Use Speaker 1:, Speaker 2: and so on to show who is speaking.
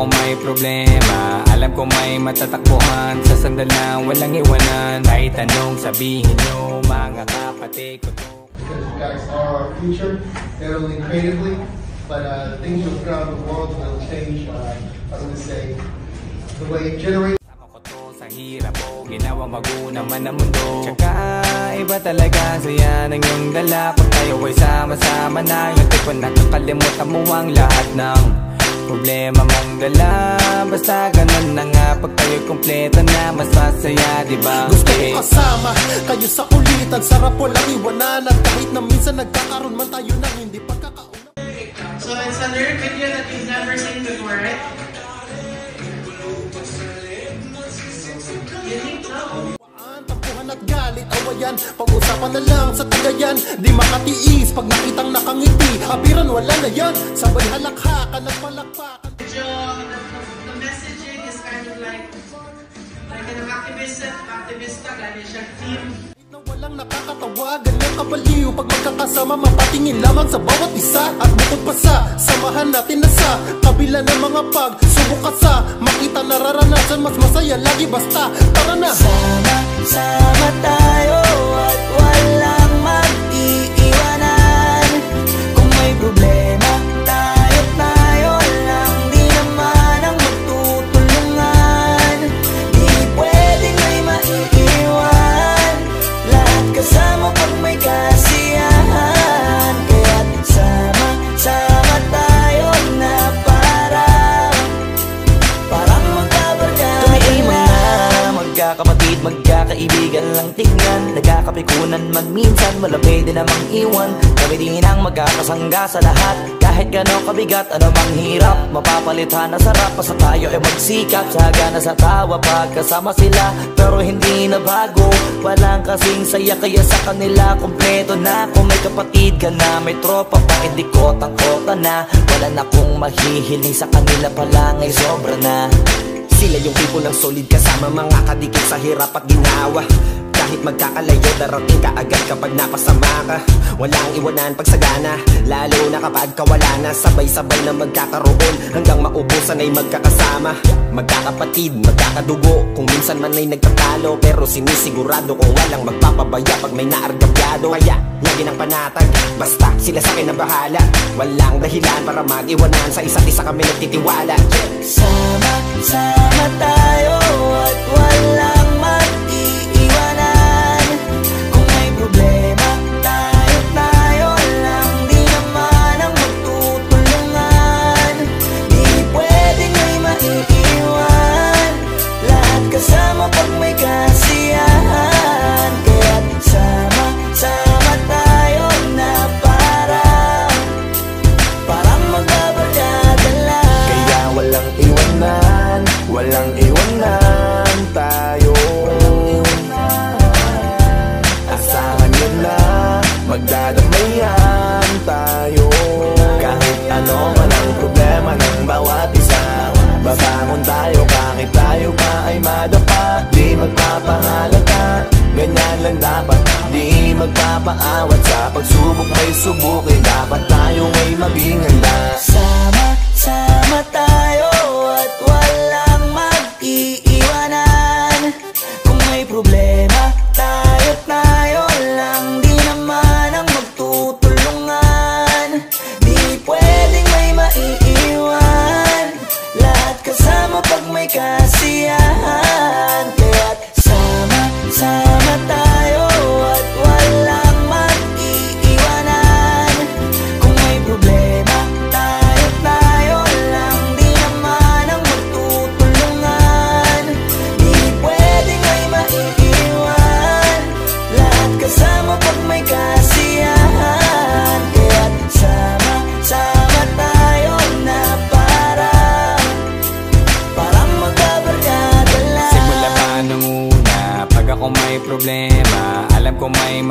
Speaker 1: ako may problema, alam ko may matatakbuhan. Sa sandal lang walang iwanan, kahit anong sabihin nyo mga kapatid ko to.
Speaker 2: Because you guys are our future, not only creatively, but the things you'll put out in the world will change, I would say, the way generation.
Speaker 1: Sama ko to sa hirap ko, ginawa maguna man ang mundo. Tsaka iba talaga saya ng iyong dala. Pag tayo ay sama-sama na, yung tipo nakakalimutan mo ang lahat ng problema mong dala. Basta ganun na nga, pag tayo kompleto na, mas masaya, diba?
Speaker 3: Gusto ko kasama kayo sa kulitan, sarap walang iwanan. At kahit na minsan nagkakaroon man tayo ng hindi pagkakaunawaan.
Speaker 4: So it's a lyric video that we've never seen before, right? Unique, no?
Speaker 3: Tampuhan at galit, awayan, pag-usapan na lang sa tagayan. Di makatiis pag nakitang nakangiti, abiran wala na yan. Sabay halakhakan at palakpakan.
Speaker 4: The messaging is kind of like an activista, gano'n siya theme.
Speaker 3: Na walang nakakatawa, ganyan kabaliw pag magkakasama, mapatingin lamang sa bawat isa. At bukod pa sa samahan natin na sa kabila ng mga pagsubok ka sa makita nararanasan, mas masaya lagi basta tara na.
Speaker 5: Sama tayo at walang mag-iiwanan. Kung may problema, tayo lang, di naman ang magtutulungan. Di pwedeng may maiiwan, lahat kasama pag may kasiyahan. Kaya't sama tayo na parang magkabarkada. Kami ay mga magkakapatid, magkakaibigan lang tingnan. Nagkakapikunan man minsan, wala pwede namang iwan. Kami din ang magkakasangga sa lahat. Kahit gano'ng kabigat, ano mang hirap, mapapalitan na sarap. Basta tayo ay magsikap, sagana sa tawa pagkasama sila. Pero hindi na bago, walang kasing saya. Kaya sa kanila kompleto na. Kung may kapatid ka na, may tropa pa, hindi kotang-kota na. Wala na kong mahihiling sa kanila pa lang ay sobra na.
Speaker 6: Sila yung tipo ng solid kasama, mga kadikit sa hirap at ginawa. Kahit magkakalayo, darating ka agad kapag napasama ka. Walang iwanan pag sagana, lalo na kapag kawala na. Sabay-sabay na magkakaroon, hanggang maubusan ay magkakasama. Magkakapatid, magkakadugo, kung minsan man ay nagtatalo, pero sinisigurado kung walang magpapabaya pag may naargabyado. Kaya, lagi ng panatag, basta sila sa akin ang bahala. Walang dahilan para mag-iwanan, sa isa't isa kami nagtitiwala.
Speaker 5: Sama tayo at walang mag-iiwanan. Kung may problema, tayo lang, di naman ang magtutulungan. Di pwedeng may maiiwan, lahat kasama pag may kasiyahan. Kaya't sama tayo na parang magkabarkada lang.
Speaker 6: Kaya walang iwanan, walang iwanan tayo. Asahan nyo na, magdadamayan tayo. Kahit ano man ang problema ng bawat isa, babangon tayo kahit tayo pa ay madapa. Di magpapahalata, ganyan lang dapat. Di magpapaawat sa pagsubok, may subukin. Dapat tayo ay maging handa.
Speaker 5: Sama tayo at walang mag-iiwanan. Kung may problema, tayo lang, di naman ang magtutulungan. Di pwedeng may maiiwan, lahat kasama pag may kasiyahan. Kaya't sama tayo at walang mag-iiwanan. Kung may problema, tayo lang, di naman ang magtutulungan. Di pwedeng may maiiwan, lahat kasama pag may kasiyahan. Kaya't sama tayo na parang magkabarkada lang.
Speaker 1: Simula pa nung una, pag ako may problema, alam ko may